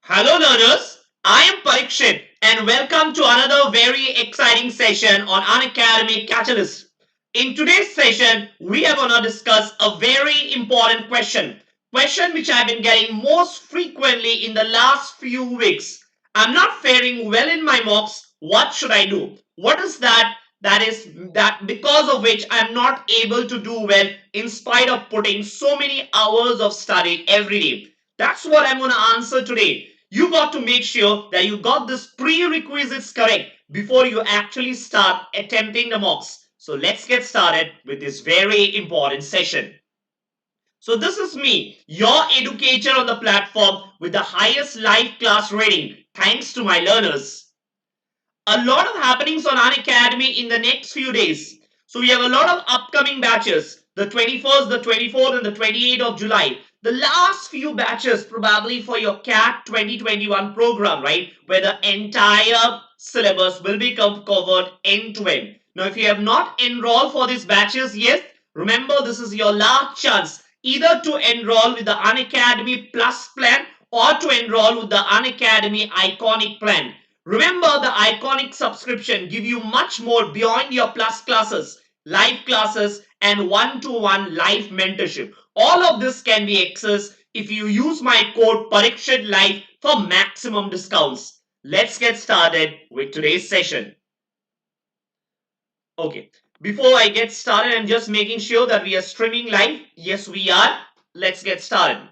Hello learners, I am Parikshit and welcome to another very exciting session on Unacademy CAT-alyst. In today's session, we are going to discuss a very important question which I've been getting most frequently in the last few weeks. I'm not faring well in my mocks, what should I do? What is that? That is that because of which I'm not able to do well in spite of putting so many hours of study every day. That's what I'm going to answer today. You got to make sure that you got this prerequisites correct before you actually start attempting the mocks. So let's get started with this very important session. So this is me, your educator on the platform with the highest live class rating, thanks to my learners. A lot of happenings on Unacademy in the next few days. So we have a lot of upcoming batches, the 21st, the 24th and the 28th of July. The last few batches probably for your CAT 2021 program, right? Where the entire syllabus will be covered end to end. Now, if you have not enrolled for these batches yet, remember this is your last chance either to enroll with the Unacademy Plus plan or to enroll with the Unacademy Iconic plan. Remember, the Iconic subscription give you much more beyond your plus classes, live classes, and one-to-one live mentorship. All of this can be accessed if you use my code Parikshit Live for maximum discounts. Let's get started with today's session. Okay, before I get started, I'm just making sure that we are streaming live. Yes, we are. Let's get started.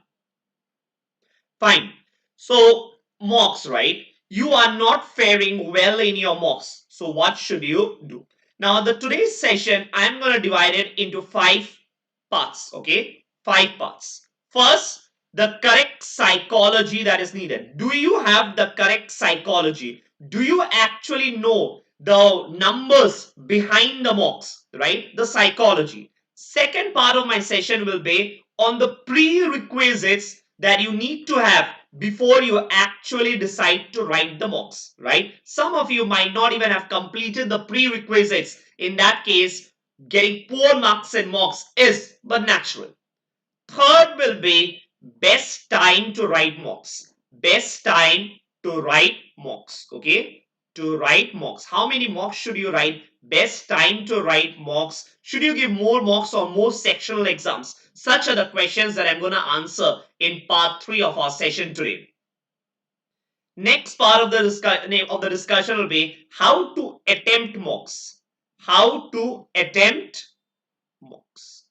Fine. So, mocks, right? You are not faring well in your mocks. So, what should you do? Now, the today's session, I'm going to divide it into 5 parts. Okay, 5 parts. First, the correct psychology that is needed. Do you have the correct psychology? Do you actually know the numbers behind the mocks, right? The psychology. Second part of my session will be on the prerequisites that you need to have before you actually decide to write the mocks, right? Some of you might not even have completed the prerequisites. In that case, getting poor marks in mocks is but natural. Third will be best time to write mocks. Best time to write mocks, okay? To write mocks. How many mocks should you write? Best time to write mocks. Should you give more mocks or more sectional exams? Such are the questions that I'm going to answer in part 3 of our session today. Next part of the discussion will be how to attempt mocks. How to attempt mocks.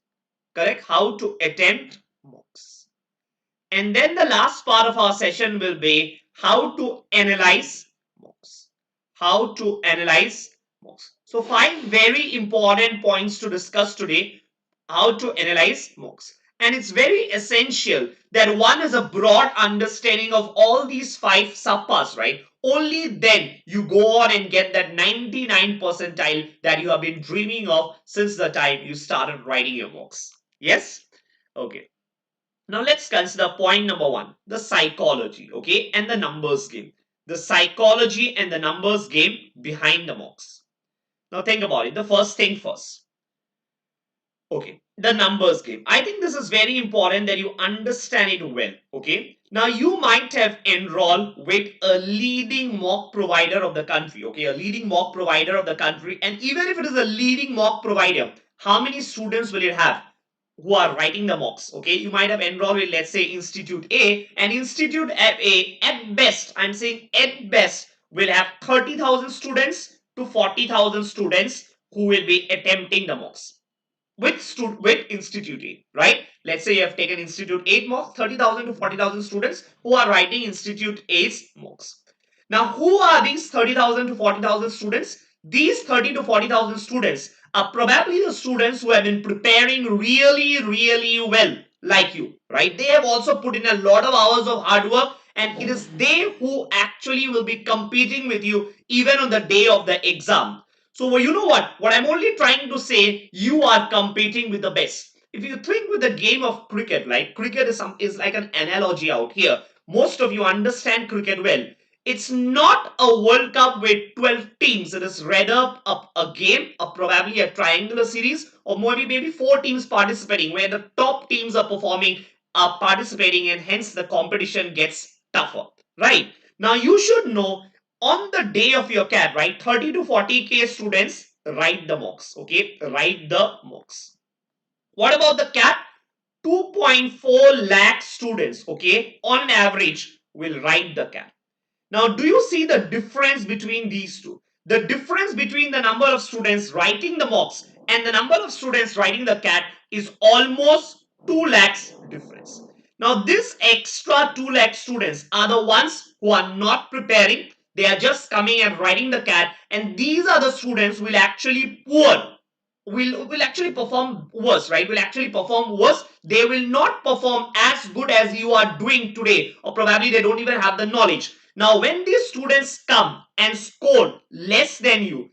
Correct? How to attempt mocks. And then the last part of our session will be how to analyze mocks. How to analyze mocks. So 5 very important points to discuss today. How to analyze mocks. And it's very essential that one has a broad understanding of all these 5 subparts, right? Only then you go on and get that 99 percentile that you have been dreaming of since the time you started writing your mocks. Yes? Okay. Now let's consider point number 1, the psychology, okay, and the numbers game. The psychology and the numbers game behind the mocks. Now think about it. The first thing first. Okay, the numbers game. I think this is very important that you understand it well. Okay, now you might have enrolled with a leading mock provider of the country. Okay, a leading mock provider of the country, and even if it is a leading mock provider, how many students will it have who are writing the mocks? Okay, you might have enrolled with, let's say, Institute A, and Institute A at best, I'm saying at best, will have 30,000 students to 40,000 students who will be attempting the mocks with Institute A, right? Let's say you have taken Institute 8 mocks, 30,000 to 40,000 students who are writing Institute A's mocks. Now, who are these 30,000 to 40,000 students? These 30 to 40,000 students are probably the students who have been preparing really, really well, like you, right? They have also put in a lot of hours of hard work, and it is they who actually will be competing with you even on the day of the exam. So well, you know what? What I'm only trying to say, you are competing with the best. If you think with the game of cricket, like cricket is like an analogy out here. Most of you understand cricket well. It's not a World Cup with 12 teams. It is rather a game, probably a triangular series, or maybe 4 teams participating, where the top teams are participating, and hence the competition gets tougher, right? Now you should know on the day of your CAT, right? 30 to 40K students write the mocks, okay? Write the mocks. What about the CAT? 2.4 lakh students, okay, on average will write the CAT. Now, do you see the difference between these two? The difference between the number of students writing the mocks and the number of students writing the CAT is almost 2 lakhs difference. Now, this extra 2 lakh students are the ones who are not preparing. They are just coming and writing the CAT, and these are the students who will actually poor will actually perform worse, right? Will actually perform worse. They will not perform as good as you are doing today, or probably they don't even have the knowledge. Now, when these students come and score less than you,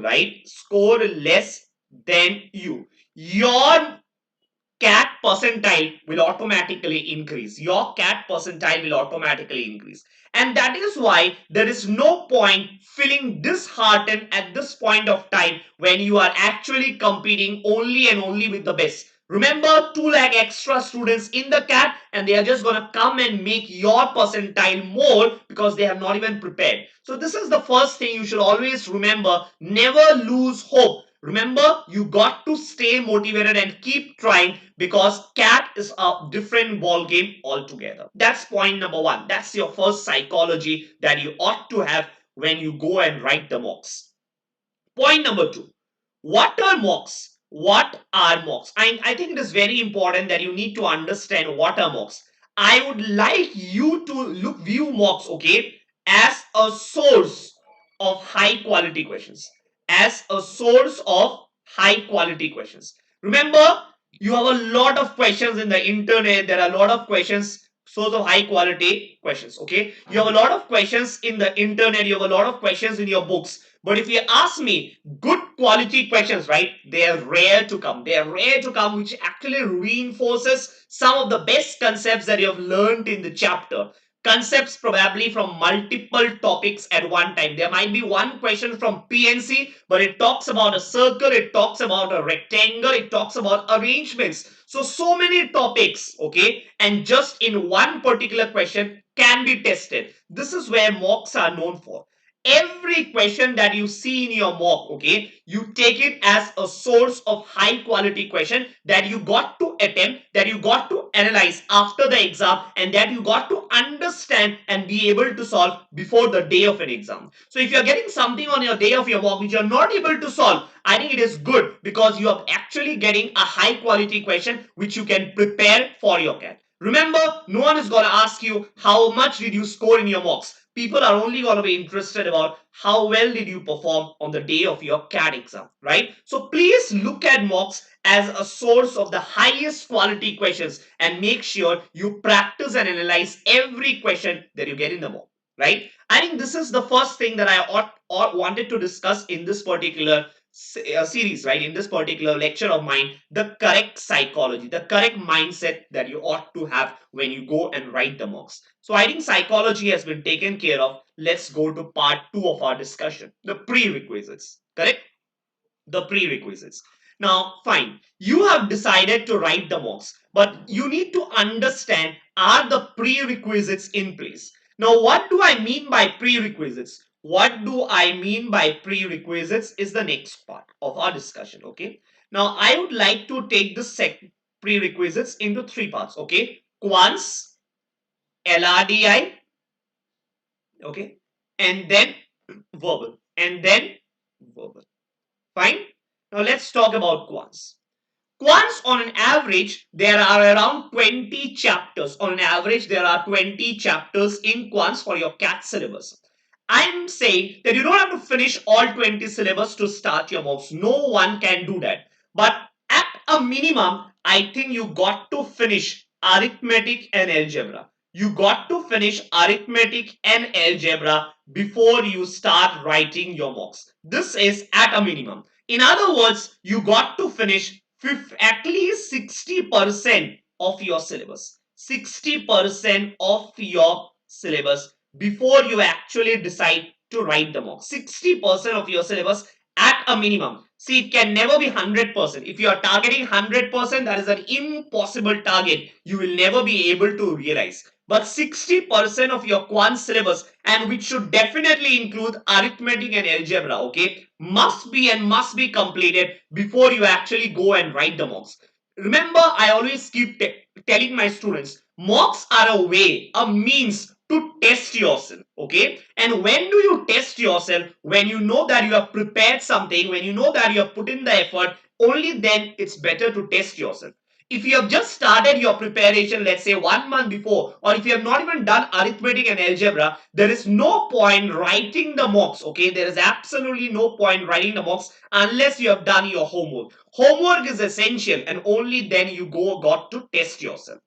right? Score less than you. Your CAT percentile will automatically increase. Your CAT percentile will automatically increase. And that is why there is no point feeling disheartened at this point of time when you are actually competing only and only with the best. Remember, 2 lakh extra students in the CAT, and they are just going to come and make your percentile more because they have not even prepared. So this is the first thing you should always remember. Never lose hope. Remember, you got to stay motivated and keep trying because CAT is a different ball game altogether. That's point number one. That's your first psychology that you ought to have when you go and write the mocks. Point number two. What are mocks? What are mocks? I think it is very important that you need to understand what are mocks. I would like you to view mocks, okay, as a source of high quality questions. As a source of high quality questions. Remember, you have a lot of questions in the internet. There are a lot of questions, source of high quality questions, okay? You have a lot of questions in the internet. You have a lot of questions in your books. But if you ask me, good quality questions, right? They are rare to come. They are rare to come, which actually reinforces some of the best concepts that you have learned in the chapter. Concepts probably from multiple topics at one time. There might be one question from PNC, but it talks about a circle, it talks about a rectangle, it talks about arrangements. So many topics, okay? And just in one particular question can be tested. This is where mocks are known for. Every question that you see in your mock, okay, you take it as a source of high quality question that you got to attempt, that you got to analyze after the exam, and that you got to understand and be able to solve before the day of an exam. So if you're getting something on your day of your mock which you're not able to solve, I think it is good because you are actually getting a high quality question which you can prepare for your CAT. Remember, no one is going to ask you how much did you score in your mocks. People are only going to be interested about how well did you perform on the day of your CAT exam, right? So please look at mocks as a source of the highest quality questions and make sure you practice and analyze every question that you get in the mock, right? I think this is the first thing that I wanted to discuss in this particular series, right? In this particular lecture of mine, the correct psychology, the correct mindset that you ought to have when you go and write the mocks. So I think psychology has been taken care of. Let's go to part two of our discussion, the prerequisites. Correct? The prerequisites. Now, fine, you have decided to write the mocks, but you need to understand, are the prerequisites in place? Now, what do I mean by prerequisites? What do I mean by prerequisites is the next part of our discussion, okay? Now, I would like to take the prerequisites into three parts, okay? Quants, LRDI, okay? And then verbal, and then verbal. Fine? Now let's talk about quants. Quants, on an average, there are around 20 chapters. On an average, there are 20 chapters in quants for your CAT syllabus. I'm saying that you don't have to finish all 20 syllabus to start your mocks. No one can do that. But at a minimum, I think you got to finish arithmetic and algebra. You got to finish arithmetic and algebra before you start writing your mocks. This is at a minimum. In other words, you got to finish at least 60% of your syllabus. 60% of your syllabus before you actually decide to write the mock. 60% of your syllabus at a minimum. See, it can never be 100%. If you are targeting 100%, that is an impossible target. You will never be able to realize. but 60% of your quant syllabus, and which should definitely include arithmetic and algebra, okay, must be completed before you actually go and write the mocks. Remember, I always keep telling my students, mocks are a way, a means to test yourself, okay? And when do you test yourself? When you know that you have prepared something, when you know that you have put in the effort, only then it's better to test yourself. If you have just started your preparation, let's say 1 month before, or if you have not even done arithmetic and algebra, there is no point writing the mocks, okay? There is absolutely no point writing the mocks unless you have done your homework. Homework is essential, and only then you got to test yourself.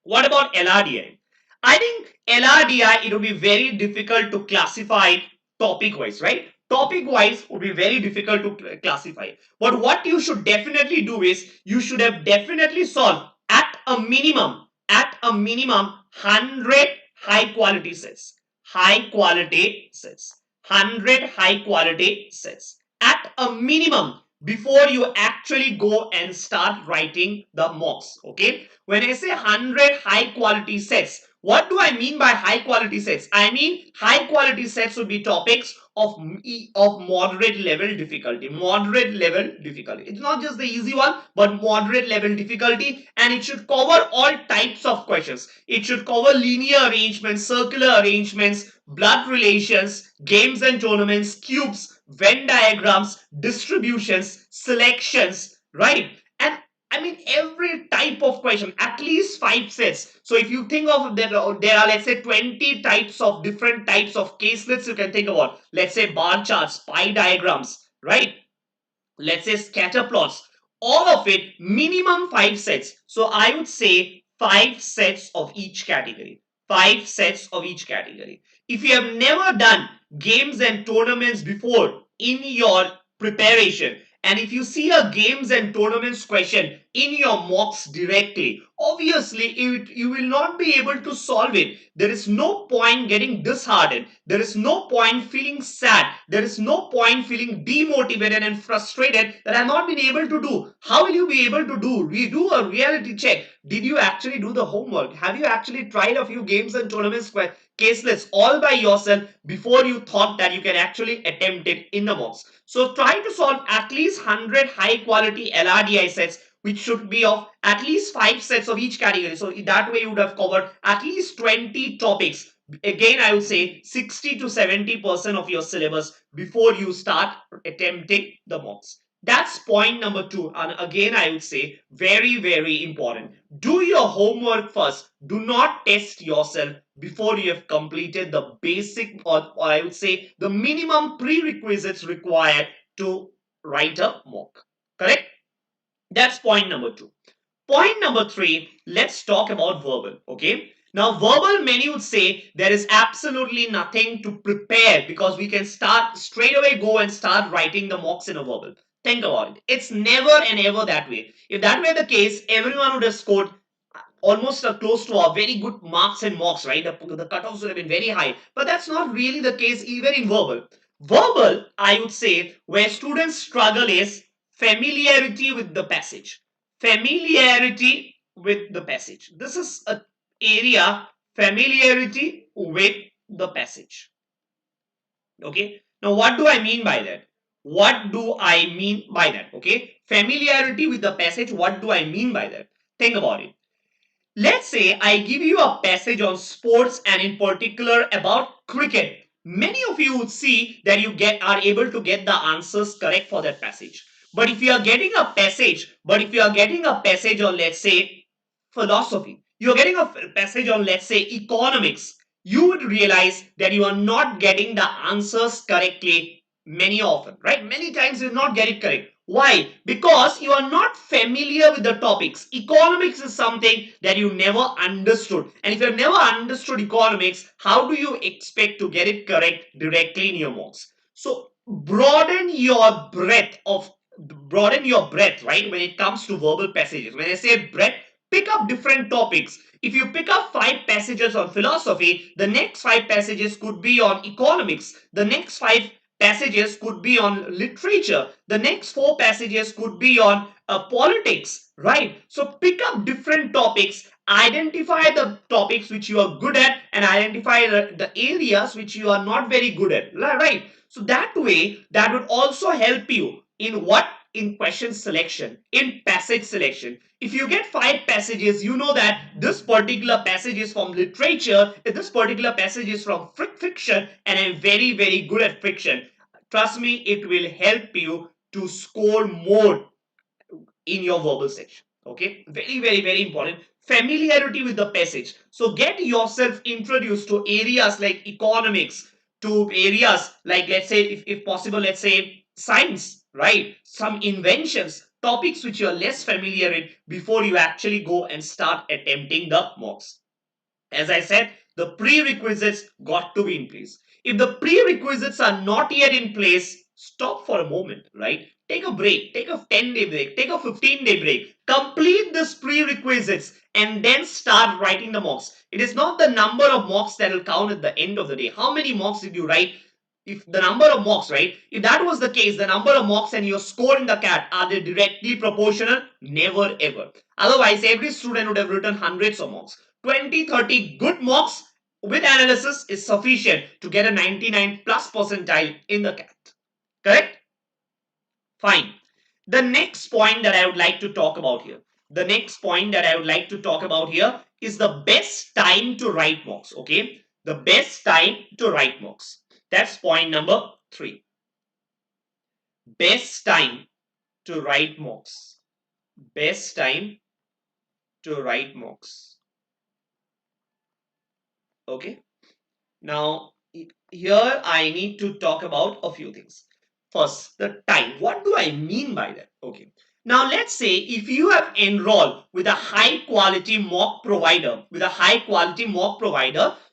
What about LRDI? I think LRDI, it would be very difficult to classify topic wise, right? Topic wise would be very difficult to classify. But what you should definitely do is you should have definitely solved at a minimum 100 high quality sets. High quality sets. 100 high quality sets. At a minimum before you actually go and start writing the mocks, okay? When I say 100 high quality sets, what do I mean by high quality sets? I mean high quality sets would be topics of moderate level difficulty. Moderate level difficulty. It's not just the easy one, but moderate level difficulty, and it should cover all types of questions. It should cover linear arrangements, circular arrangements, blood relations, games and tournaments, cubes, Venn diagrams, distributions, selections, right? And I mean, every type of question, at least 5 sets. So if you think of there are, let's say, 20 types of different types of case lists you can think about. Let's say bar charts, pie diagrams, right? Let's say scatter plots, all of it minimum 5 sets. So I would say 5 sets of each category. 5 sets of each category. If you have never done games and tournaments before in your preparation, and if you see a games and tournaments question in your mocks directly, obviously you will not be able to solve it. There is no point getting disheartened. There is no point feeling sad. There is no point feeling demotivated and frustrated that I've not been able to do. How will you be able to do? We do a reality check. Did you actually do the homework? Have you actually tried a few games and tournaments case lists all by yourself before you thought that you can actually attempt it in the mocks? So try to solve at least 100 high quality LRDI sets, which should be of at least 5 sets of each category. So that way you would have covered at least 20 topics. Again, I would say 60 to 70% of your syllabus before you start attempting the mocks. That's point number 2. And again, I would say very, very important. Do your homework first. Do not test yourself before you have completed the basic, or I would say the minimum prerequisites required to write a mock. Correct? That's point number 2. Point number 3, let's talk about verbal. Okay. Now, verbal, many would say there is absolutely nothing to prepare because we can start straight away, go and start writing the mocks in a verbal. Think about it. It's never and ever that way. If that were the case, everyone would have scored almost close to a very good marks in mocks, right? The cutoffs would have been very high. But that's not really the case even in verbal. Verbal, I would say, where students struggle is familiarity with the passage. Familiarity with the passage. This is an area, familiarity with the passage. Okay. Now, what do I mean by that? What do I mean by that? Okay. Familiarity with the passage. What do I mean by that? Think about it. Let's say I give you a passage on sports and in particular about cricket. Many of you would see that you are able to get the answers correct for that passage. But if you are getting a passage on, let's say, philosophy, you're getting a passage on, let's say, economics, you would realize that you are not getting the answers correctly many often, right? Many times you will not get it correct. Why? Because you are not familiar with the topics. Economics is something that you never understood. And if you have never understood economics, how do you expect to get it correct directly in your mocks? So broaden your breadth, right? When it comes to verbal passages. When I say breadth, pick up different topics. If you pick up 5 passages on philosophy, the next 5 passages could be on economics. The next 5 passages could be on literature. The next 4 passages could be on politics, right? So pick up different topics, identify the topics which you are good at, and identify the areas which you are not very good at, right? So that way, that would also help you in what? In question selection, in passage selection. If you get 5 passages, you know that this particular passage is from literature, this particular passage is from fiction, and I'm very, very good at fiction. Trust me, it will help you to score more in your verbal section. Okay, very, very, very important. Familiarity with the passage. So get yourself introduced to areas like economics, to areas like, let's say, if possible, let's say science, right? Some inventions, topics which you're less familiar with before you actually go and start attempting the mocks. As I said, the prerequisites got to be in place. If the prerequisites are not yet in place, stop for a moment, right? Take a break, take a 10-day break, take a 15-day break, complete this prerequisites, and then start writing the mocks. It is not the number of mocks that will count at the end of the day. How many mocks did you write? If the number of mocks, right? If that was the case, the number of mocks and your score in the CAT, are they directly proportional? Never ever. Otherwise, every student would have written hundreds of mocks. 20, 30 good mocks with analysis is sufficient to get a 99 plus percentile in the CAT. Correct? Fine. The next point that I would like to talk about here. The next point that I would like to talk about here is the best time to write mocks. Okay? The best time to write mocks. That's point number 3. Best time to write mocks. Best time to write mocks. Okay? Now, here I need to talk about a few things. First, the time. What do I mean by that? Okay. Now, let's say if you have enrolled with a high quality mock provider,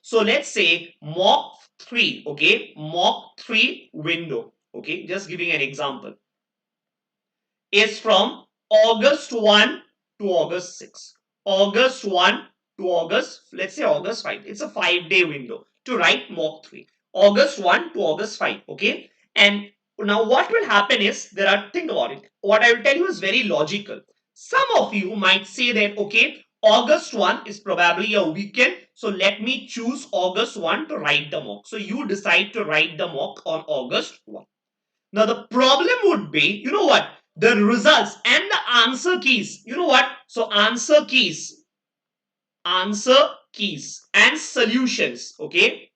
so let's say mock 3, okay, mock 3 window, okay, just giving an example, is from August 1 to August 6. August 1 to August, let's say August 5. It's a 5-day window to write mock 3. August 1 to August 5. Okay. And now what will happen is, think about it. What I will tell you is very logical. Some of you might say that, okay, August 1 is probably a weekend. So let me choose August 1 to write the mock. So you decide to write the mock on August 1. Now the problem would be, you know what? The results and the answer keys. You know what? So answer keys and solutions, okay,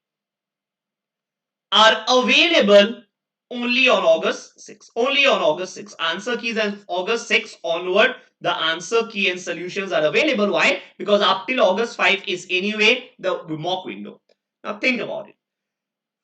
are available only on August 6. Only on August 6. Answer keys and August 6 onward, the answer key and solutions are available. Why? Because up till August 5 is anyway the mock window. Now think about it.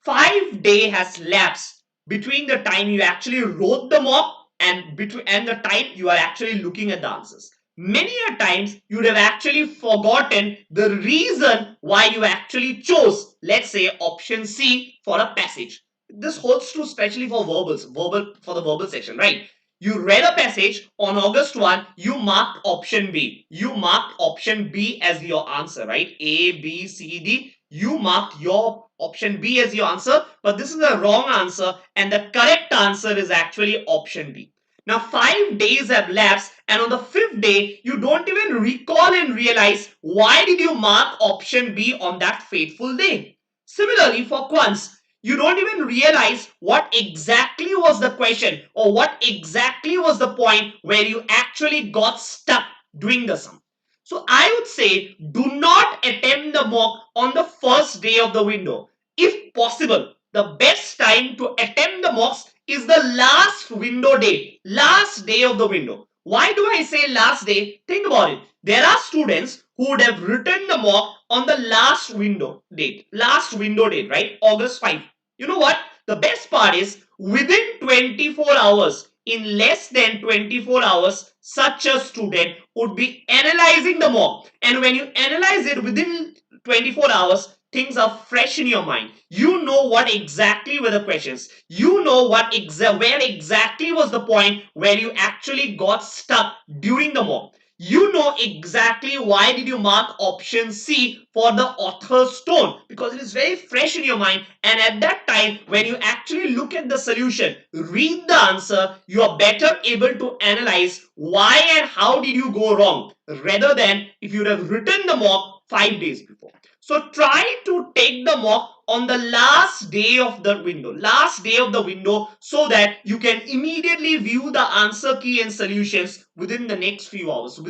5 days has lapsed between the time you actually wrote the mock and the time you are actually looking at the answers. Many a times you would have actually forgotten the reason why you actually chose, let's say, option C for a passage. This holds true especially for for the verbal section, right? You read a passage on August 1, you marked option B. You marked option B as your answer, right? A, B, C, D. You marked your option B as your answer, but this is a wrong answer, and the correct answer is actually option D. Now 5 days have lapsed, and on the 5th day, you don't even recall and realize why did you mark option B on that fateful day. Similarly, for quants, you don't even realize what exactly was the question or what exactly was the point where you actually got stuck doing the sum. So I would say do not attempt the mock on the first day of the window. If possible, the best time to attempt the mocks is the last window date, last day of the window. Why do I say last day? Think about it. There are students who would have written the mock on the last window date, right? August 5. You know what? The best part is within 24 hours, in less than 24 hours, such a student would be analyzing the mock. And when you analyze it within 24 hours, things are fresh in your mind. You know what exactly were the questions. You know where exactly was the point where you actually got stuck during the mock. You know exactly why did you mark option C for the author's tone, because it is very fresh in your mind, and at that time when you actually look at the solution, read the answer, you are better able to analyze why and how did you go wrong rather than if you would have written the mock 5 days before. So try to take the mock on the last day of the window, so that you can immediately view the answer key and solutions within the next few hours.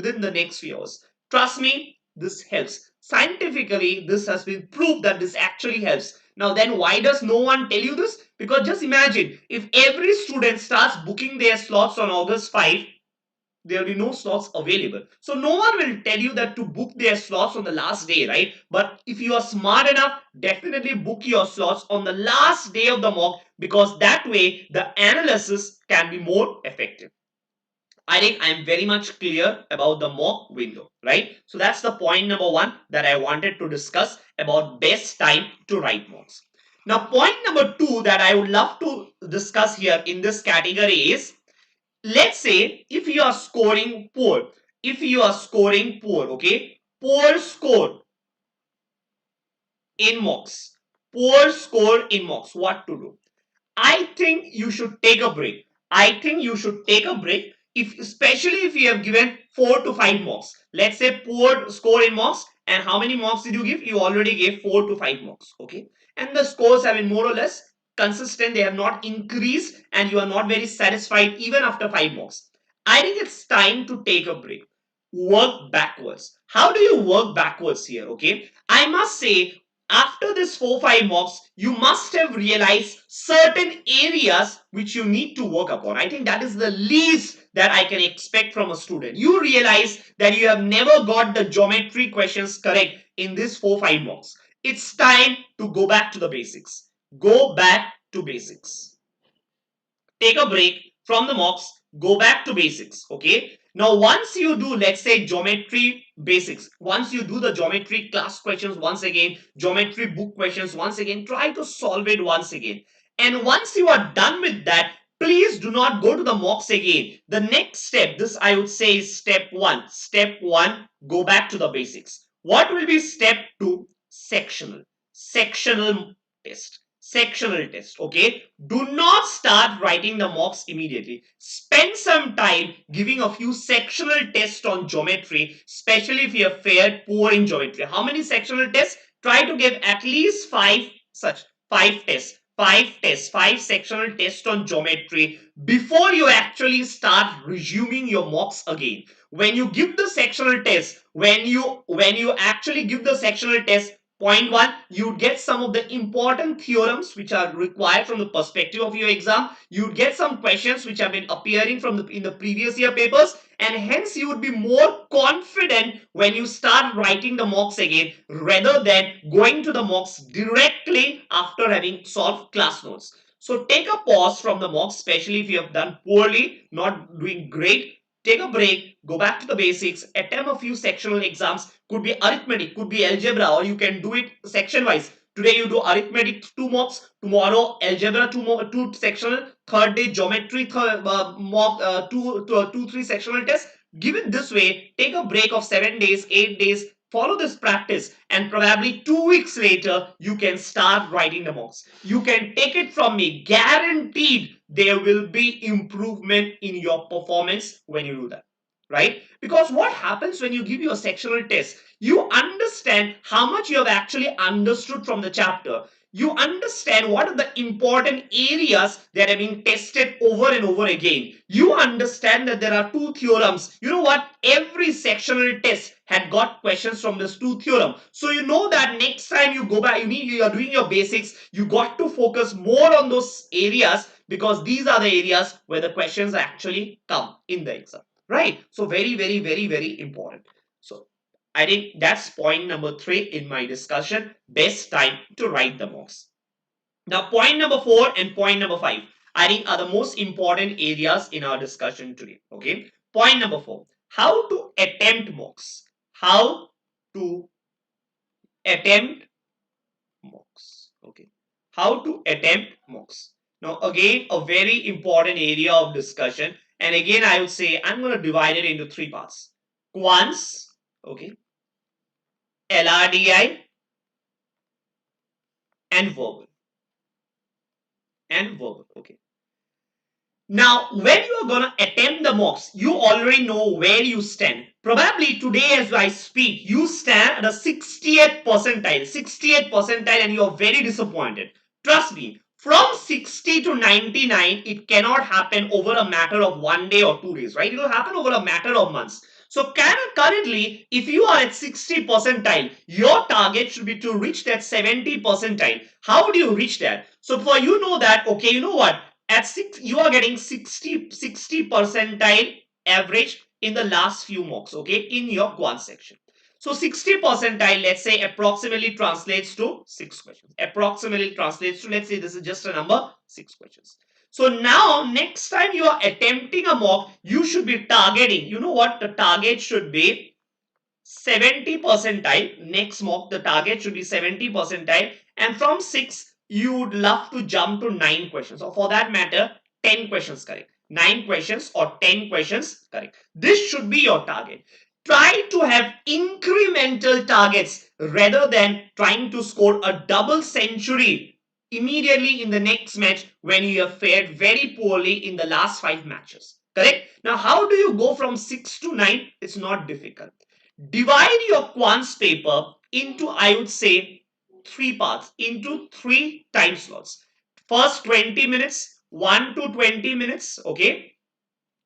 Trust me, this helps. Scientifically, this has been proved that this actually helps. Now then, why does no one tell you this? Because just imagine if every student starts booking their slots on August 5, there will be no slots available. So no one will tell you that to book their slots on the last day, right? But if you are smart enough, definitely book your slots on the last day of the mock, because that way the analysis can be more effective. I think I'm very much clear about the mock window, right? So that's the point number one that I wanted to discuss about best time to write mocks. Now, point number two that I would love to discuss here in this category is, let's say if you are scoring poor, okay, poor score in mocks, what to do? I think you should take a break. If, especially if you have given 4 to 5 mocks. Let's say poor score in mocks, and how many mocks did you give? You already gave 4 to 5 mocks. Okay, and the scores have been more or less consistent. They have not increased, and you are not very satisfied even after 5 mocks. I think it's time to take a break. Work backwards. How do you work backwards here? Okay, I must say, after this 4 5 mocks, you must have realized certain areas which you need to work upon. I think that is the least that I can expect from a student. You realize that you have never got the geometry questions correct in this 4 5 mocks. It's time to go back to the basics. Go back to basics. Take a break from the mocks, go back to basics. Okay, now once you do, let's say, geometry basics, once you do the geometry class questions once again, geometry book questions once again, try to solve it once again. And once you are done with that, please do not go to the mocks again. The next step, this I would say, is step 1, go back to the basics. What will be step 2? Sectional test. Okay, do not start writing the mocks immediately. Spend some time giving a few sectional tests on geometry, especially if you have fared poor in geometry. How many sectional tests? Try to give at least five sectional tests on geometry before you actually start resuming your mocks again. When you give the sectional test, when you actually give the sectional test, point one, you get some of the important theorems which are required from the perspective of your exam. You get some questions which have been appearing from in the previous year papers, and hence you would be more confident when you start writing the mocks again, rather than going to the mocks directly after having solved class notes. So take a pause from the mocks, especially if you have done poorly, not doing great. Take a break, go back to the basics, attempt a few sectional exams. Could be arithmetic, could be algebra, or you can do it section wise. Today you do arithmetic 2 mocks, tomorrow algebra 2 sectional, third day geometry mock 3 sectional tests. Give it this way, take a break of 7 days, 8 days, follow this practice, and probably 2 weeks later you can start writing the mocks. You can take it from me, guaranteed there will be improvement in your performance when you do that, right? Because what happens when you give your sectional test, you understand how much you have actually understood from the chapter. You understand what are the important areas that are being tested over and over again. You understand that there are 2 theorems. You know what? Every sectional test had got questions from this 2 theorem. So you know that next time you go back, you are doing your basics, you got to focus more on those areas, because these are the areas where the questions actually come in the exam, right? So very, very, very, very important. So I think that's point number 3 in my discussion. Best time to write the mocks. Now, point number 4 and point number 5, I think, are the most important areas in our discussion today. Okay. Point number 4, how to attempt mocks. How to attempt mocks. Okay. How to attempt mocks. Now, again, a very important area of discussion. And again, I would say I'm going to divide it into 3 parts. Quants, okay, LRDI and verbal. Okay. Now, when you are going to attempt the mocks, you already know where you stand. Probably today as I speak, you stand at a 60th percentile, and you are very disappointed. Trust me, from 60 to 99, it cannot happen over a matter of 1 day or 2 days, right? It will happen over a matter of months. So currently, if you are at 60 percentile, your target should be to reach that 70 percentile. How do you reach that? So for you know that, okay, you know what? At 6 you are getting 60 percentile average in the last few mocks, okay, in your quant section. So 60 percentile, let's say, approximately translates to 6 questions. Approximately translates to, let's say this is just a number, 6 questions. So now next time you are attempting a mock, you should be targeting, you know what, the target should be 70 percentile. Next mock, the target should be 70 percentile, and from 6 you would love to jump to 9 questions, or for that matter 10 questions correct. 9 questions or 10 questions correct. This should be your target. Try to have incremental targets rather than trying to score a double century immediately in the next match when you have fared very poorly in the last 5 matches. Correct? Now, how do you go from 6 to 9? It's not difficult. Divide your quants paper into, I would say, 3 parts, into 3 time slots. First 20 minutes, 1 to 20 minutes, okay,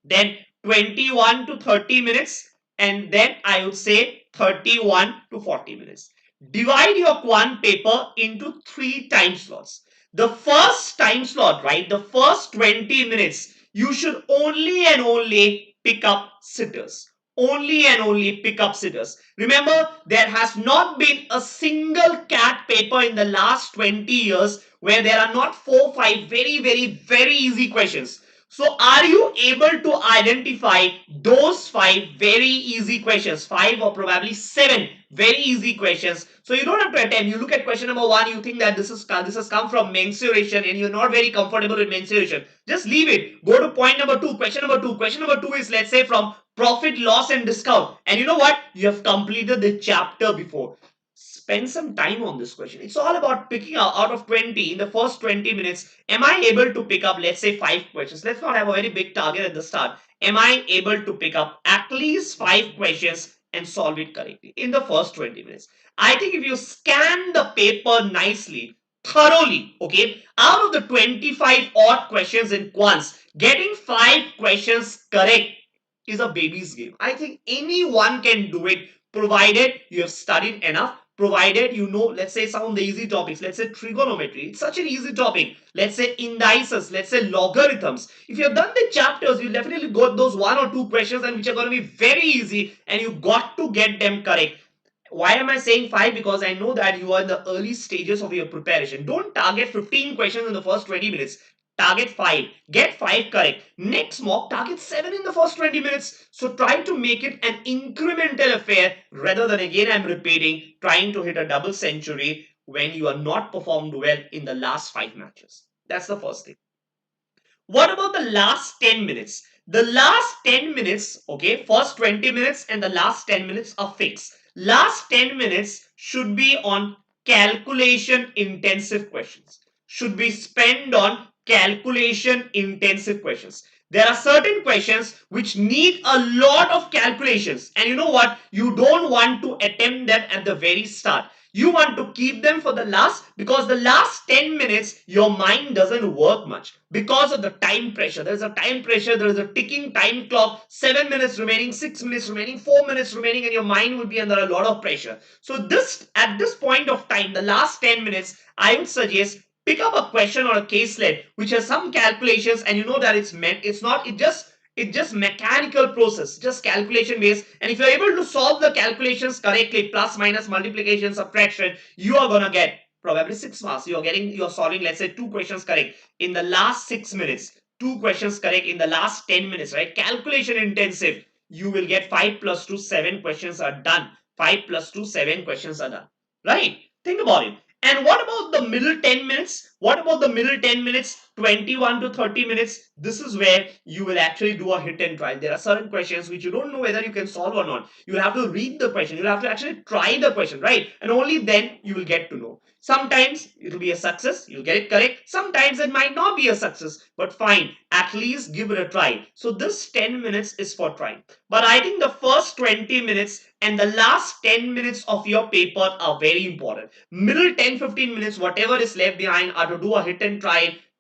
then 21 to 30 minutes, and then I would say 31 to 40 minutes. Divide your quant paper into 3 time slots. The first time slot, right, the first 20 minutes, you should only and only pick up sitters. Only and only pick up sitters. Remember, there has not been a single CAT paper in the last 20 years where there are not 4-5 very easy questions. So are you able to identify those 5 very easy questions? 5 or probably 7 very easy questions. So you don't have to attempt. You look at question number 1, you think that this has come from mensuration and you're not very comfortable with mensuration. Just leave it. Go to point number 2, question number 2. Question number 2 is, let's say, from profit, loss and discount. And you know what? You have completed the chapter before. Spend some time on this question. It's all about picking out of 20, in the first 20 minutes, am I able to pick up, let's say, 5 questions? Let's not have a very big target at the start. Am I able to pick up at least 5 questions and solve it correctly in the first 20 minutes? I think if you scan the paper nicely, thoroughly, okay, out of the 25 odd questions in quants, getting 5 questions correct is a baby's game. I think anyone can do it, provided you have studied enough, provided you know, let's say, some of the easy topics. Let's say trigonometry, it's such an easy topic. Let's say indices, let's say logarithms. If you have done the chapters, you definitely got those 1 or 2 questions and which are going to be very easy, and you got to get them correct. Why am I saying 5? Because I know that you are in the early stages of your preparation. Don't target 15 questions in the first 20 minutes. Target 5. Get 5 correct. Next mock, target 7 in the first 20 minutes. So try to make it an incremental affair rather than, again I'm repeating, trying to hit a double century when you are not performed well in the last 5 matches. That's the first thing. What about the last 10 minutes? The last 10 minutes, okay, first 20 minutes and the last 10 minutes are fixed. Last 10 minutes should be on calculation intensive questions. Should be spent on calculation intensive questions. There are certain questions which need a lot of calculations, and you know what? You don't want to attempt them at the very start. You want to keep them for the last, because the last 10 minutes your mind doesn't work much because of the time pressure. There's a time pressure, there is a ticking time clock, 7 minutes remaining, 6 minutes remaining, 4 minutes remaining, and your mind will be under a lot of pressure. So this, at this point of time, the last 10 minutes, I would suggest pick up a question or a caselet which has some calculations, and you know that it's just mechanical process, just calculation based. And if you're able to solve the calculations correctly, plus minus multiplication subtraction, you are gonna get probably 6 marks. You're solving, let's say, 2 questions correct in the last 6 minutes, 2 questions correct in the last 10 minutes, right? Calculation intensive, you will get 5 plus 2, 7 questions are done. 5 plus 2, 7 questions are done, right? Think about it. And what about the middle 10 minutes? What about the middle 10 minutes, 21 to 30 minutes? This is where you will actually do a hit and try. There are certain questions which you don't know whether you can solve or not. You'll have to read the question. You'll have to actually try the question, right? And only then you will get to know. Sometimes it will be a success, you'll get it correct. Sometimes it might not be a success, but fine, at least give it a try. So this 10 minutes is for trying. But I think the first 20 minutes and the last 10 minutes of your paper are very important. Middle 10-15 minutes, whatever is left behind, are to do a hit and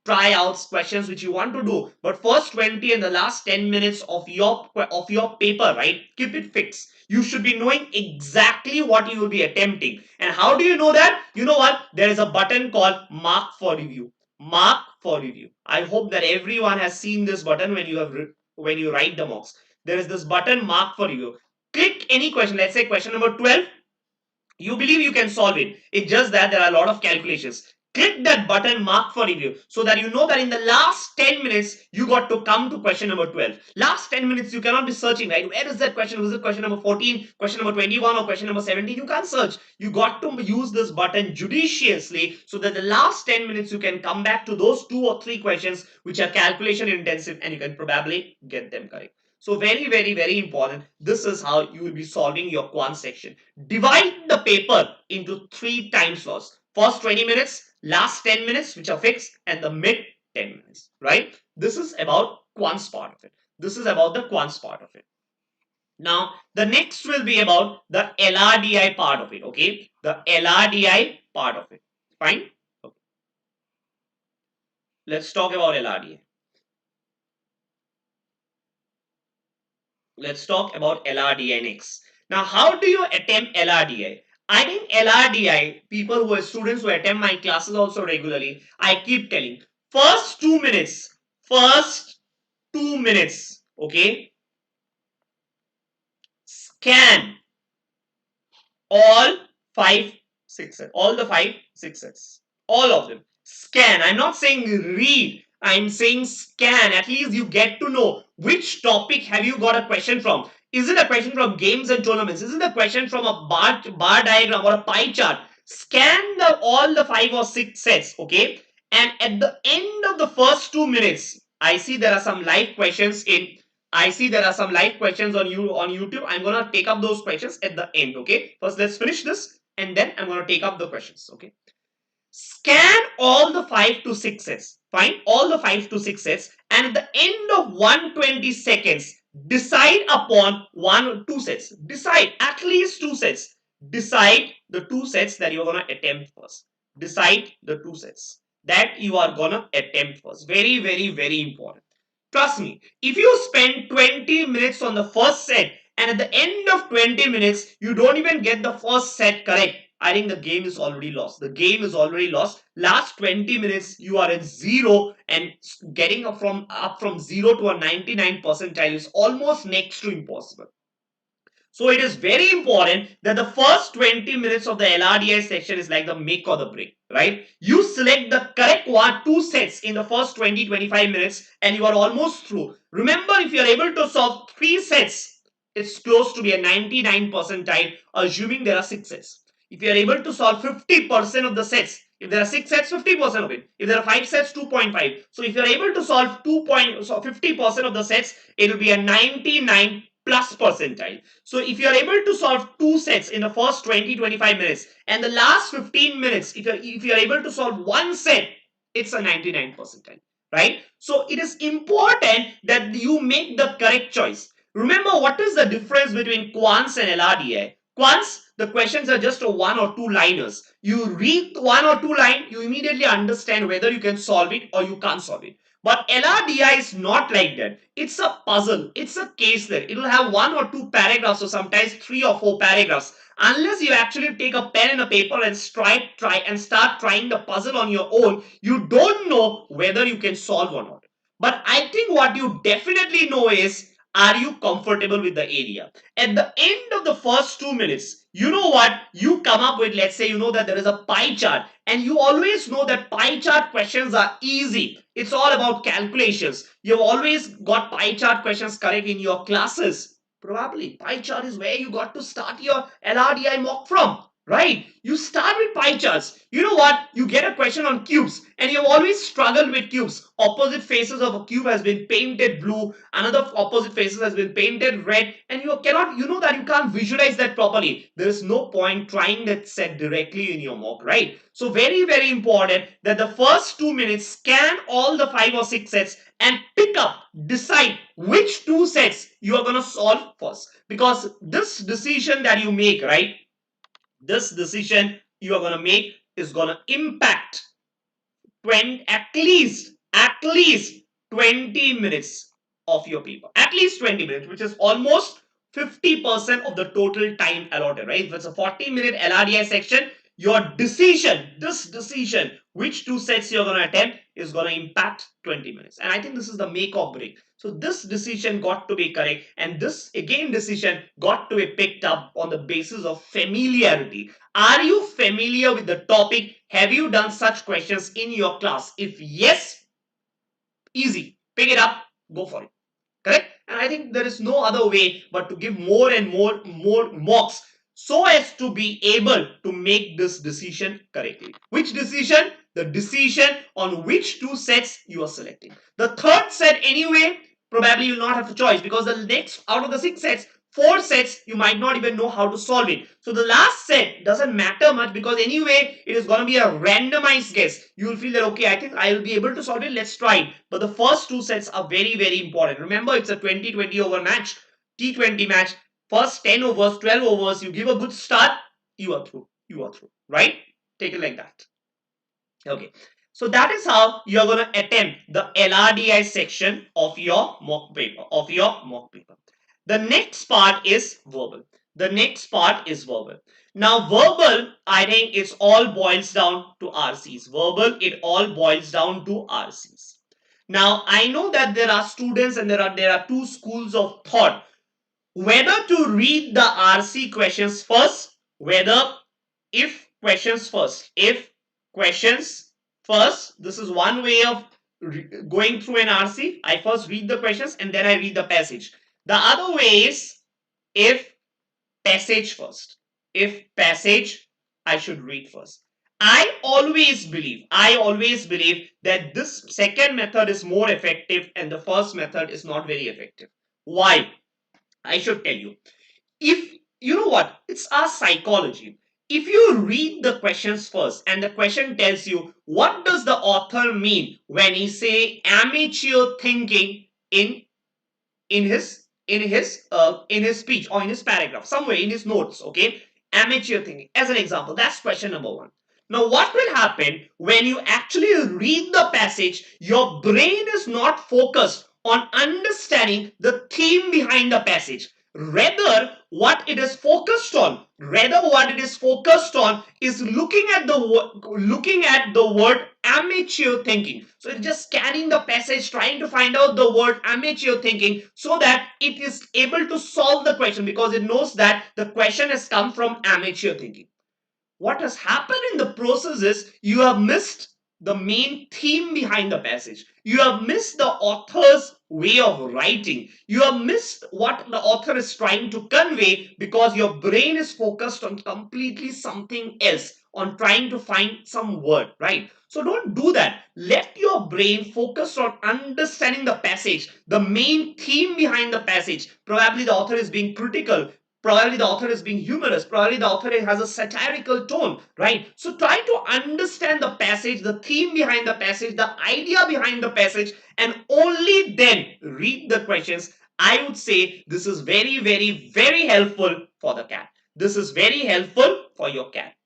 tryouts, questions which you want to do. But first 20 and the last 10 minutes of your paper, right? Keep it fixed. You should be knowing exactly what you will be attempting. And how do you know that? You know what? There is a button called mark for review. Mark for review. I hope that everyone has seen this button when you write the mocks. There is this button mark for review. Click any question. Let's say question number 12. You believe you can solve it. It's just that there are a lot of calculations. Click that button mark for review so that you know that in the last 10 minutes you got to come to question number 12. Last 10 minutes you cannot be searching, right? Where is that question? Was it question number 14, question number 21 or question number 17? You can't search. You got to use this button judiciously so that the last 10 minutes you can come back to those 2 or 3 questions which are calculation intensive and you can probably get them correct. So very, very, very important. This is how you will be solving your quant section. Divide the paper into 3 time slots. First 20 minutes, last 10 minutes, which are fixed, and the mid 10 minutes, right? This is about quants part of it. This is about the quants part of it. Now, the next will be about the LRDI part of it, okay? The LRDI part of it. Fine? Okay. Let's talk about LRDI. Let's talk about LRDI next. Now, how do you attempt LRDI? I think LRDI, people who are students who attend my classes also regularly, I keep telling, first 2 minutes, okay, scan all five sixes, all the 5 6s, all of them. Scan. I'm not saying read. I'm saying scan. At least you get to know which topic have you got a question from. Is it a question from games and tournaments? Is it a question from a bar diagram or a pie chart? Scan all the 5 or 6 sets, okay? And at the end of the first 2 minutes, I see there are some live questions in I see there are some live questions on YouTube. I'm gonna take up those questions at the end. Okay. First, let's finish this, and then I'm gonna take up the questions. Okay. Scan all the 5 to 6 sets. Find all the 5 to 6 sets, and at the end of 120 seconds, decide upon 1 or 2 sets. Decide at least 2 sets. Decide the 2 sets that you're gonna attempt first. Decide the 2 sets that you are gonna attempt first. Very, very, very important. Trust me, if you spend 20 minutes on the first set and at the end of 20 minutes you don't even get the first set correct, I think the game is already lost. The game is already lost. Last 20 minutes you are at zero, and getting up from 0 to a 99 percentile is almost next to impossible. So it is very important that the first 20 minutes of the LRDI section is like the make or the break, right? You select the correct 2 sets in the first 20-25 minutes and you are almost through. Remember, if you are able to solve 3 sets, it's close to be a 99 percentile, assuming there are 6 sets. If you are able to solve 50% of the sets, if there are 6 sets, 50% of it. If there are 5 sets, 2.5. So if you are able to solve 50% of the sets, it will be a 99 plus percentile. So if you are able to solve 2 sets in the first 20-25 minutes and the last 15 minutes, if you are able to solve 1 set, it's a 99 percentile, right? So it is important that you make the correct choice. Remember, what is the difference between quants and LRDA? Quants, the questions are just a 1 or 2 liners. You read 1 or 2 line, you immediately understand whether you can solve it or you can't solve it. But LRDI is not like that. It's a puzzle. It's a case there. It will have 1 or 2 paragraphs or sometimes 3 or 4 paragraphs. Unless you actually take a pen and a paper and start trying the puzzle on your own, you don't know whether you can solve or not. But I think what you definitely know is, are you comfortable with the area? At the end of the first 2 minutes, you know what? You come up with, let's say, you know that there is a pie chart, and you always know that pie chart questions are easy. It's all about calculations. You've always got pie chart questions correct in your classes. Probably pie chart is where you got to start your LRDI mock from. right? You start with pie charts. You know what? You get a question on cubes and you've always struggled with cubes. Opposite faces of a cube has been painted blue, another opposite faces has been painted red, and you know that you can't visualize that properly. There is no point trying that set directly in your mock, right? So very, very important that the first 2 minutes scan all the 5 or 6 sets and pick up, decide which 2 sets you are going to solve first. Because this decision that you make, right? This decision you are going to make is going to impact 20, at least 20 minutes of your paper, at least 20 minutes, which is almost 50% of the total time allotted, right? If it's a 40-minute LRDI section, your decision, this decision, which 2 sets you're going to attempt is going to impact 20 minutes. And I think this is the make or break. So this decision got to be correct, and this again decision got to be picked up on the basis of familiarity. Are you familiar with the topic? Have you done such questions in your class? If yes, easy. Pick it up, go for it. Correct? And I think there is no other way but to give more and more mocks so as to be able to make this decision correctly. Which decision? The decision on which 2 sets you are selecting. The third set anyway, probably you will not have a choice, because the next out of the 6 sets, 4 sets you might not even know how to solve it. So the last set doesn't matter much, because anyway it is going to be a randomized guess. You will feel that okay, I think I will be able to solve it, let's try it. But the first 2 sets are very, very important. Remember, it's a 20-20 over match, T20 match. First 10 overs, 12 overs, you give a good start, you are through. You are through, right? Take it like that. Okay. So that is how you are going to attempt the LRDI section of your mock paper. The next part is verbal. Now, verbal, I think it's all boils down to RCs. Verbal, it all boils down to RCs. Now, I know that there are students and there are 2 schools of thought whether to read the RC questions first, whether if questions first. If questions first, this is one way of going through an RC. I first read the questions and then I read the passage. The other way is if passage first. If passage, I should read first. I always believe that this second method is more effective and the first method is not very effective. Why? I should tell you. If you know what, it's our psychology. If you read the questions first and the question tells you what does the author mean when he say amateur thinking in his speech or in his paragraph, somewhere in his notes, okay, amateur thinking as an example, that's question number 1. Now what will happen when you actually read the passage? Your brain is not focused on understanding the theme behind the passage. Rather, what it is focused on is looking at the word amateur thinking. So it's just scanning the passage, trying to find out the word amateur thinking so that it is able to solve the question, because it knows that the question has come from amateur thinking. What has happened in the process is you have missed the main theme behind the passage. You have missed the author's way of writing. You have missed what the author is trying to convey because your brain is focused on completely something else, on trying to find some word, right? So don't do that. Let your brain focus on understanding the passage, the main theme behind the passage. Probably the author is being critical. Probably the author is being humorous. Probably the author has a satirical tone, right? So try to understand the passage, the theme behind the passage, the idea behind the passage, and only then read the questions. I would say this is very, very, very helpful for the CAT. This is very helpful for your CAT.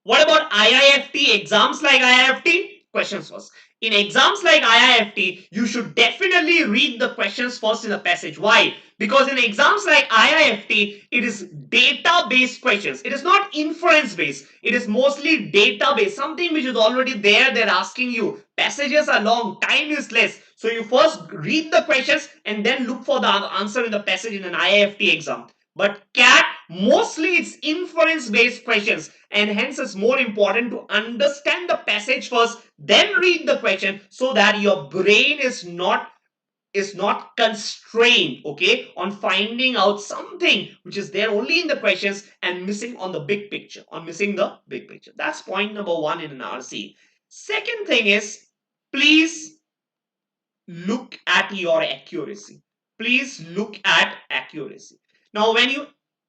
What about IIFT? Exams like IIFT? Questions first. In exams like IIFT, you should definitely read the questions first in the passage. Why? Because in exams like IIFT, it is data-based questions. It is not inference-based. It is mostly data-based. Something which is already there, they're asking you. Passages are long, time is less. So you first read the questions and then look for the answer in the passage in an IIFT exam. But CAT, mostly it's inference based questions, and hence it's more important to understand the passage first, then read the question so that your brain is not is not constrained, okay, on finding out something which is there only in the questions and missing on the big picture, on missing the big picture. That's point number one in an RC. Second thing is, please look at your accuracy. Please look at accuracy. Now,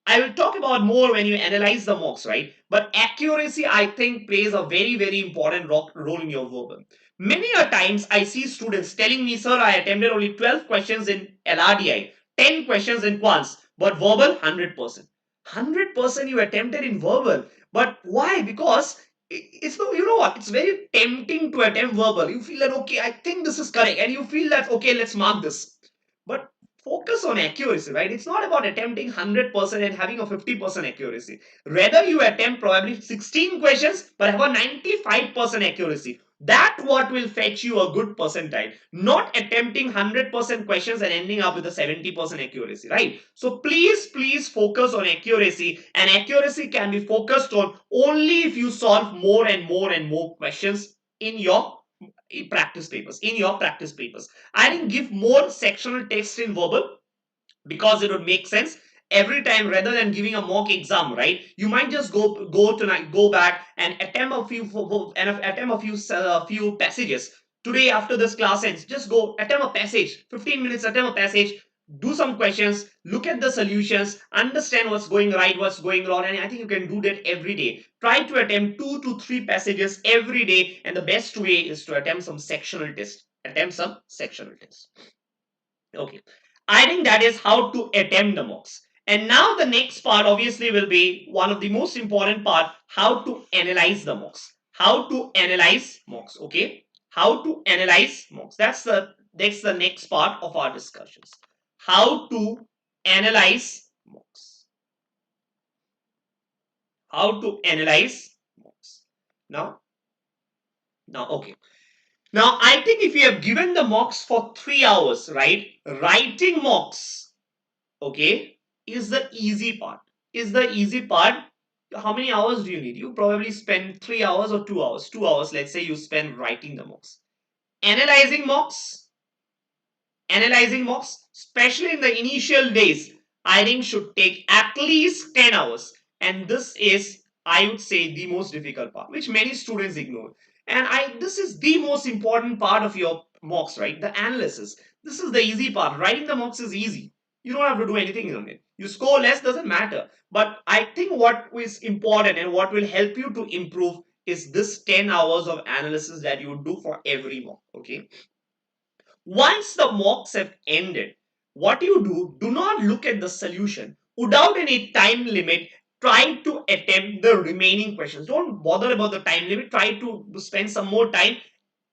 I will talk about more when you analyze the mocks, right? But accuracy, I think, plays a very, very important role in your verbal. Many a times I see students telling me, sir, I attempted only 12 questions in LRDI, 10 questions in quants, but verbal 100%. 100% you attempted in verbal. But why? Because it's no, you know what, it's very tempting to attempt verbal. You feel that, okay, I think this is correct, and you feel that, okay, let's mark this. But focus on accuracy, right? It's not about attempting 100% and having a 50% accuracy. Rather, you attempt probably 16 questions but have a 95% accuracy. That what will fetch you a good percentile, not attempting 100% questions and ending up with a 70% accuracy, right? So please focus on accuracy, and accuracy can be focused on only if you solve more and more and more questions in your practice papers. I didn't give more sectional text in verbal because it would make sense every time. Rather than giving a mock exam, right, you might just go back and attempt a few passages today. After this class ends, just go attempt a passage, 15 minutes, attempt a passage, do some questions, look at the solutions, understand what's going right, what's going wrong, and I think you can do that every day. Try to attempt 2 to 3 passages every day, and the best way is to attempt some sectional test. Okay. I think that is how to attempt the mocks. And now the next part obviously will be one of the most important part, how to analyze the mocks. How to analyze mocks, okay? How to analyze mocks. That's the next part of our discussions. How to analyze mocks. How to analyze mocks. Now, okay. Now, I think if you have given the mocks for 3 hours, right? Writing mocks, okay, is the easy part. How many hours do you need? You probably spend 3 hours or 2 hours. 2 hours, let's say, you spend writing the mocks. Analyzing mocks, especially in the initial days, I think should take at least 10 hours. And this is, I would say, the most difficult part, which many students ignore. And this is the most important part of your mocks, right? The analysis. This is the easy part. Writing the mocks is easy. You don't have to do anything on it. You score less, doesn't matter. But I think what is important and what will help you to improve is this 10 hours of analysis that you do for every mock. Okay. Once the mocks have ended, what you do not look at the solution. Without any time limit, try to attempt the remaining questions. Don't bother about the time limit. Try to spend some more time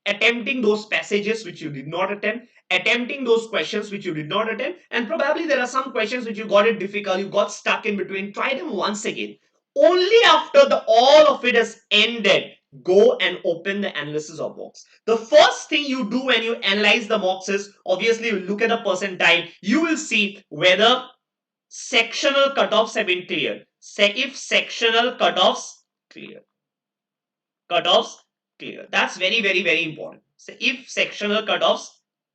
attempting those passages which you did not attempt, attempting those questions which you did not attempt, and probably there are some questions which you got it difficult, you got stuck in between. Try them once again. Only after the all of it has ended, go and open the analysis of mocks. The first thing you do when you analyze the mocks is obviously you look at the percentile. You will see whether sectional cutoffs have been cleared. If sectional clear, cutoffs clear. That's very, very, very important. So if sectional cutoffs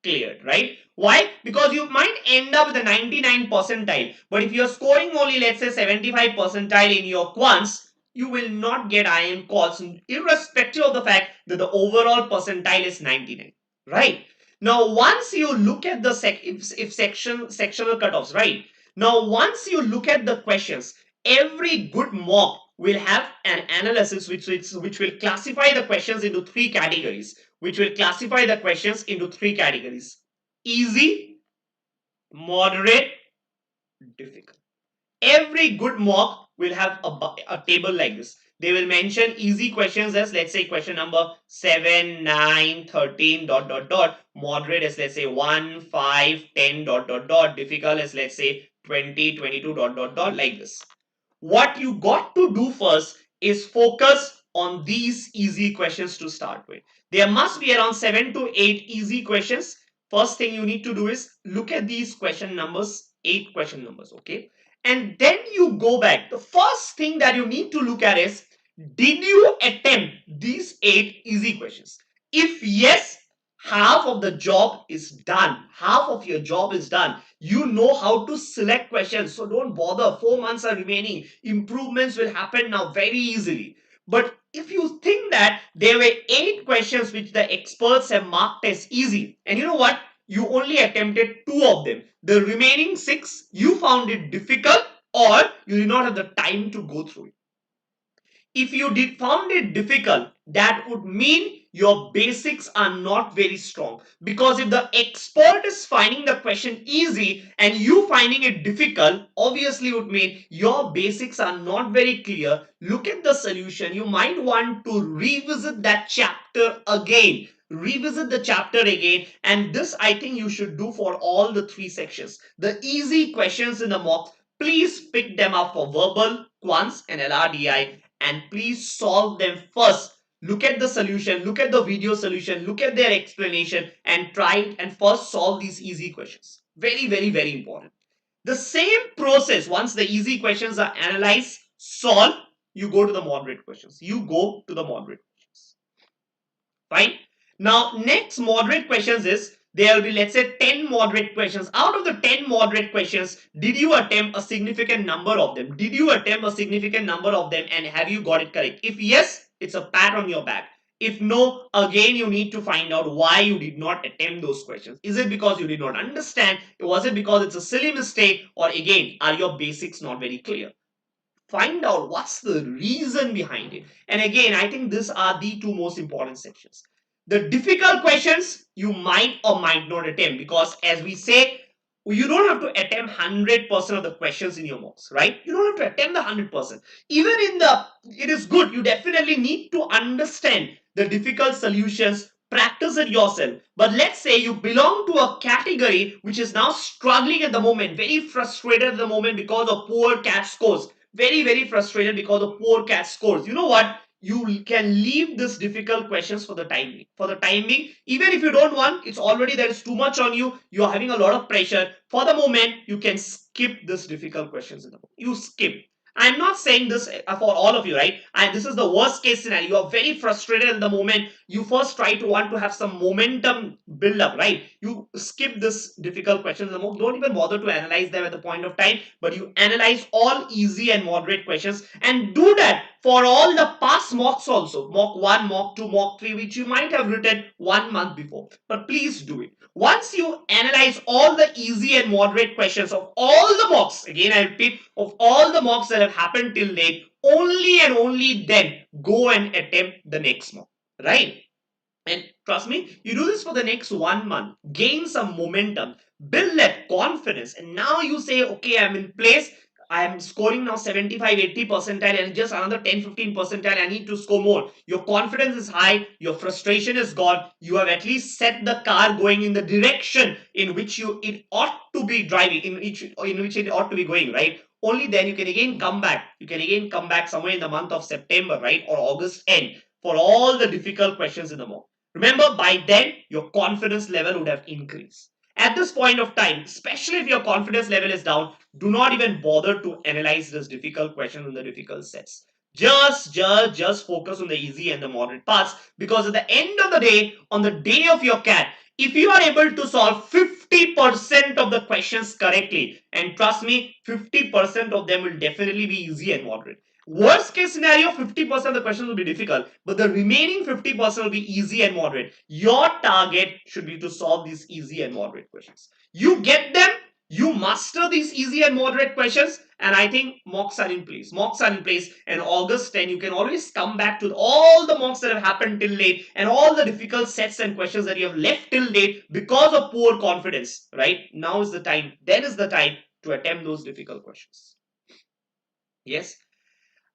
cleared, right? Why? Because you might end up with a 99 percentile, but if you're scoring only, let's say, 75 percentile in your quants, you will not get IIM calls, irrespective of the fact that the overall percentile is 99, right? Now, once you look at the sectional cutoffs, right? Now, once you look at the questions, every good mock will have an analysis which will classify the questions into 3 categories. Easy, moderate, difficult. Every good mock will have a table like this. They will mention easy questions as, let's say, question number 7, 9, 13, dot, dot, dot. Moderate as, let's say, 1, 5, 10, dot, dot, dot. Difficult as, let's say, 20, 22, dot, dot, dot, like this. What you got to do first is focus on these easy questions to start with. There must be around 7 to 8 easy questions. First thing you need to do is look at these question numbers, 8 question numbers, okay? And then you go back. The first thing that you need to look at is, did you attempt these 8 easy questions? If yes, half of the job is done. Half of your job is done. You know how to select questions, so don't bother. 4 months are remaining. Improvements will happen now very easily. But if you think that there were 8 questions which the experts have marked as easy, and you know what? You only attempted 2 of them. The remaining 6, you found it difficult or you did not have the time to go through it. If you did found it difficult, that would mean your basics are not very strong. Because if the expert is finding the question easy and you finding it difficult, obviously would mean your basics are not very clear. Look at the solution. You might want to revisit that chapter again. Revisit the chapter again, and this I think you should do for all the 3 sections. The easy questions in the mock, please pick them up for verbal, quants, and LRDI, and please solve them first. Look at the solution, look at the video solution, look at their explanation, and try it and first solve these easy questions. Very, very, very important. The same process, once the easy questions are analyzed, solved, you go to the moderate questions. You go to the moderate questions. Fine. Now, next moderate questions is, there will be, let's say, 10 moderate questions. Out of the 10 moderate questions, did you attempt a significant number of them? Did you attempt a significant number of them, and have you got it correct? If yes, it's a pat on your back. If no, again, you need to find out why you did not attempt those questions. Is it because you did not understand? Was it because it's a silly mistake? Or again, are your basics not very clear? Find out what's the reason behind it. And again, I think these are the 2 most important sections. The difficult questions you might or might not attempt, because as we say, you don't have to attempt 100% of the questions in your mocks, right? You don't have to attempt the 100%. Even in the, it is good, you definitely need to understand the difficult solutions, practice it yourself. But let's say you belong to a category which is now struggling at the moment, very frustrated at the moment because of poor CAT scores, very, very frustrated because of poor CAT scores. You know what? You can leave this difficult questions for the time being. For the time being, even if you don't want, it's already there is too much on you. You are having a lot of pressure. For the moment, you can skip this difficult questions in the book. You skip. I'm not saying this for all of you, right? And this is the worst case scenario. You are very frustrated at the moment. You first try to want to have some momentum build up, right? You skip this difficult questions. Don't even bother to analyze them at the point of time, but you analyze all easy and moderate questions, and do that for all the past mocks also. Mock 1, mock 2, mock 3, which you might have written 1 month before. But please do it. Once you analyze all the easy and moderate questions of all the mocks, again I repeat, of all the mocks that have happened till date, only and only then go and attempt the next mock, right? And trust me, you do this for the next 1 month, gain some momentum, build that confidence, and now you say, okay, I'm in place. I am scoring now 75, 80 percentile, and just another 10, 15 percentile. I need to score more. Your confidence is high, your frustration is gone. You have at least set the car going in the direction in which it ought to be driving, in which it ought to be going, right? Only then you can again come back. You can again come back somewhere in the month of September, right? Or August end for all the difficult questions in the mock. Remember, by then, your confidence level would have increased. At this point of time, especially if your confidence level is down, do not even bother to analyze this difficult question in the difficult sets. Just focus on the easy and the moderate parts, because at the end of the day, on the day of your CAT, if you are able to solve 50% of the questions correctly, and trust me, 50% of them will definitely be easy and moderate. Worst case scenario, 50% of the questions will be difficult, but the remaining 50% will be easy and moderate. Your target should be to solve these easy and moderate questions. You get them, you master these easy and moderate questions, and I think mocks are in place. Mocks are in place, and August 10, you can always come back to all the mocks that have happened till late and all the difficult sets and questions that you have left till date because of poor confidence, right? Now is the time, then is the time to attempt those difficult questions. Yes.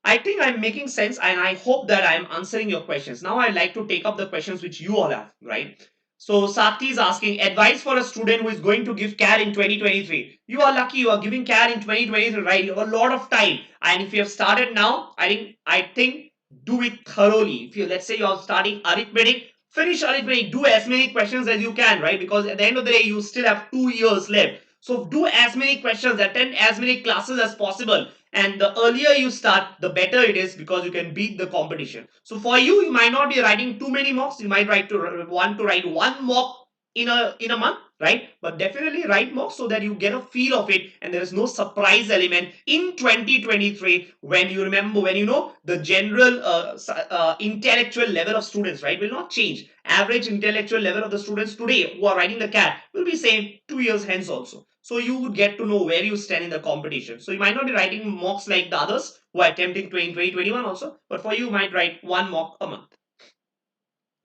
I think I'm making sense, and I hope that I'm answering your questions. Now I'd like to take up the questions which you all have, right? So Sakti is asking, advice for a student who is going to give CAT in 2023. You are lucky you are giving CAT in 2023, right? You have a lot of time. And if you have started now, I think do it thoroughly. If you, let's say you're starting arithmetic, finish arithmetic, do as many questions as you can, right? Because at the end of the day, you still have 2 years left. So do as many questions, attend as many classes as possible, And the earlier you start, the better it is, because you can beat the competition. So for you, you might not be writing too many mocks. You might want to write one mock in a month, right? But definitely write mocks so that you get a feel of it, and there is no surprise element in 2023 when you remember, when you know the general intellectual level of students, right, will not change. Average intellectual level of the students today who are writing the CAT will be same 2 years hence also. So you would get to know where you stand in the competition. So you might not be writing mocks like the others who are attempting 2021 also, but for you might write one mock a month.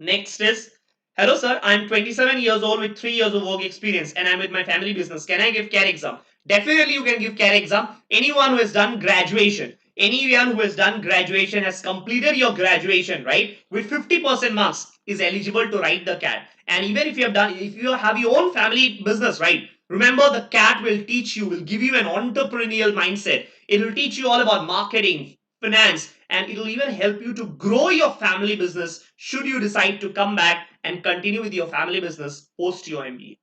Next is, hello sir, I'm 27 years old with 3 years of work experience and I'm with my family business. Can I give CAT exam? Definitely you can give CAT exam. Anyone who has done graduation, anyone who has done graduation, has completed your graduation, right, with 50% marks is eligible to write the CAT. And even if you have done, if you have your own family business, right, remember the CAT will teach you, will give you an entrepreneurial mindset. It will teach you all about marketing, finance, and it'll even help you to grow your family business should you decide to come back and continue with your family business post your MBA.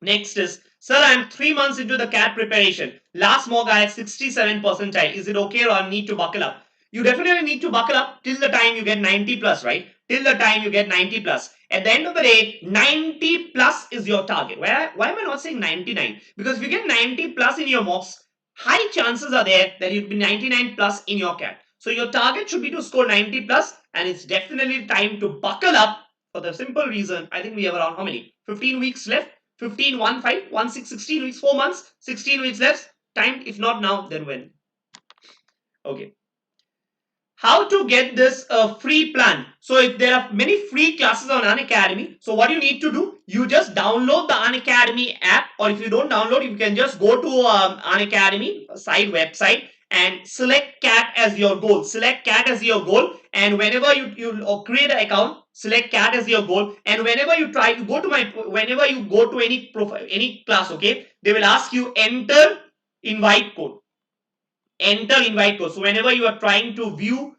Next is, sir, I'm 3 months into the CAT preparation. Last mock I had 67 percentile. Is it okay or I need to buckle up? You definitely need to buckle up till the time you get 90 plus, right? Till the time you get 90 plus. At the end of the day, 90 plus is your target. Why am I not saying 99? Because if you get 90 plus in your mocks, high chances are there that you'll be 99 plus in your CAT. So your target should be to score 90 plus, and it's definitely time to buckle up for the simple reason. I think we have around how many? 15 weeks left. 15, 1, 5, 1, 6, 16 weeks, 4 months, 16 weeks left. Time, if not now, then when? Okay. How to get this free plan? So if there are many free classes on Unacademy, so what you need to do, you just download the Unacademy app, or if you don't download, you can just go to Unacademy site website and select CAT as your goal. Select CAT as your goal, and whenever you create an account, select CAT as your goal, and whenever you try, you go to my, whenever you go to any profile, any class, okay, they will ask you enter invite code. Enter invite code. So whenever you are trying to view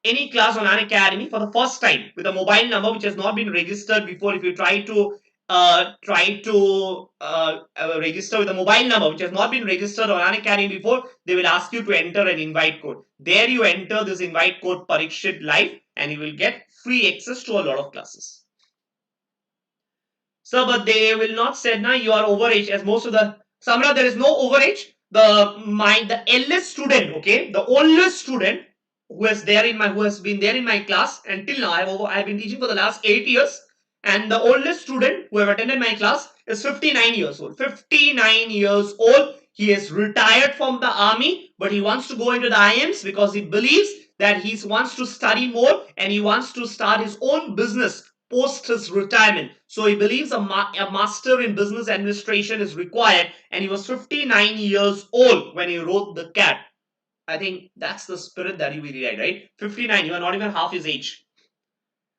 any class on Unacademy for the first time with a mobile number which has not been registered before, if you try to register with a mobile number which has not been registered on Unacademy before, they will ask you to enter an invite code. There you enter this invite code Parikshit Live, and you will get free access to a lot of classes. So, but they will not say, "Na, you are overage," as most of the Samra, there is no overage. The eldest student, okay, the oldest student who has been there in my class until now. I've been teaching for the last 8 years, and the oldest student who have attended my class is 59 years old. 59 years old. He is retired from the army, but he wants to go into the IIMs because he believes that he wants to study more and he wants to start his own business post his retirement. So he believes a master in business administration is required, and he was 59 years old when he wrote the CAT. I think that's the spirit that you really like, right? 59, you are not even half his age.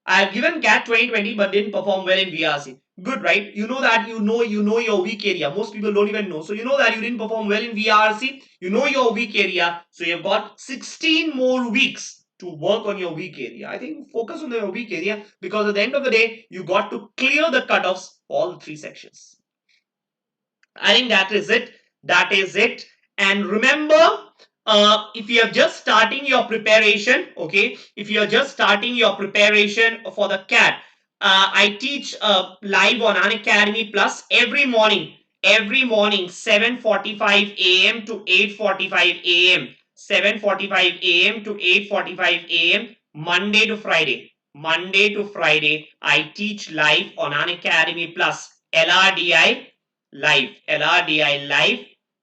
I have given CAT 2020 but didn't perform well in VRC. Good, right? You know that you know your weak area. Most people don't even know. So you know that you didn't perform well in VRC. You know your weak area. So you've got 16 more weeks to work on your weak area. I think focus on your weak area, because at the end of the day, you got to clear the cutoffs for all three sections. I think that is it. That is it. And remember, if you are just starting your preparation, okay, if you are just starting your preparation for the CAT, I teach live on Unacademy Plus every morning 7:45 a.m. to 8:45 a.m. 7:45 a.m. to 8:45 a.m. Monday to Friday, I teach live on Unacademy Plus, LRDI live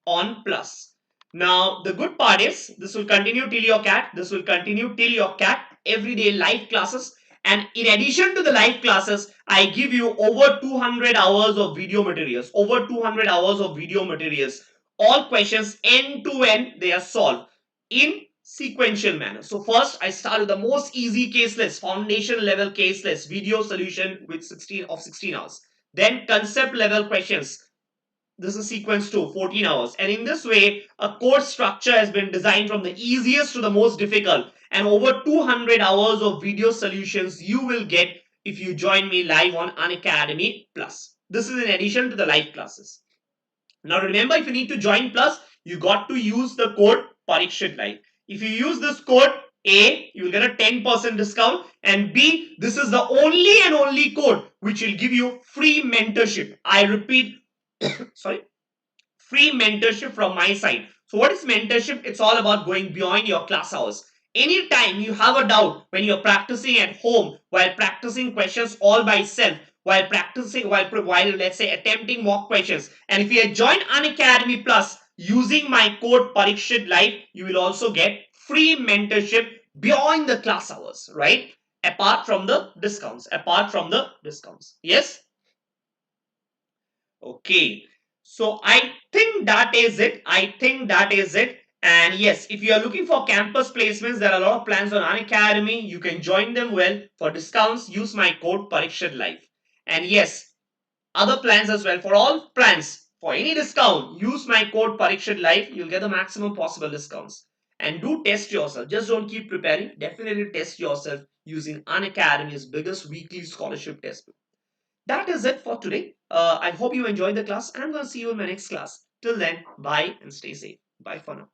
on Plus. Now, the good part is this will continue till your CAT. This will continue till your CAT, everyday live classes. And in addition to the live classes, I give you over 200 hours of video materials. Over 200 hours of video materials. All questions end to end, they are solved in sequential manner. So first, I start with the most easy case list, foundation level case list, video solution with 16 hours. Then concept level questions. This is sequence 2, 14 hours. And in this way, a course structure has been designed from the easiest to the most difficult. And over 200 hours of video solutions you will get if you join me live on Unacademy Plus. This is in addition to the live classes. Now remember, if you need to join Plus, you got to use the code Parikshit Life. If you use this code, A, you will get a 10% discount, and B, this is the only and only code which will give you free mentorship. I repeat, sorry, free mentorship from my side. So what is mentorship? It's all about going beyond your class hours. Anytime you have a doubt when you're practicing at home, while practicing questions all by self, while practicing, while let's say attempting mock questions, and if you join Unacademy Plus using my code Parikshit Life, you will also get free mentorship beyond the class hours, right? Apart from the discounts. Yes? Okay. So I think that is it. I think that is it. And yes, if you are looking for campus placements, there are a lot of plans on Unacademy. You can join them well. For discounts, use my code Parikshit Life. And yes, other plans as well. For all plans, for any discount, use my code Parikshit Life. You'll get the maximum possible discounts. And do test yourself. Just don't keep preparing. Definitely test yourself using Unacademy's biggest weekly scholarship test. That is it for today. I hope you enjoyed the class. I'm going to see you in my next class. Till then, bye and stay safe. Bye for now.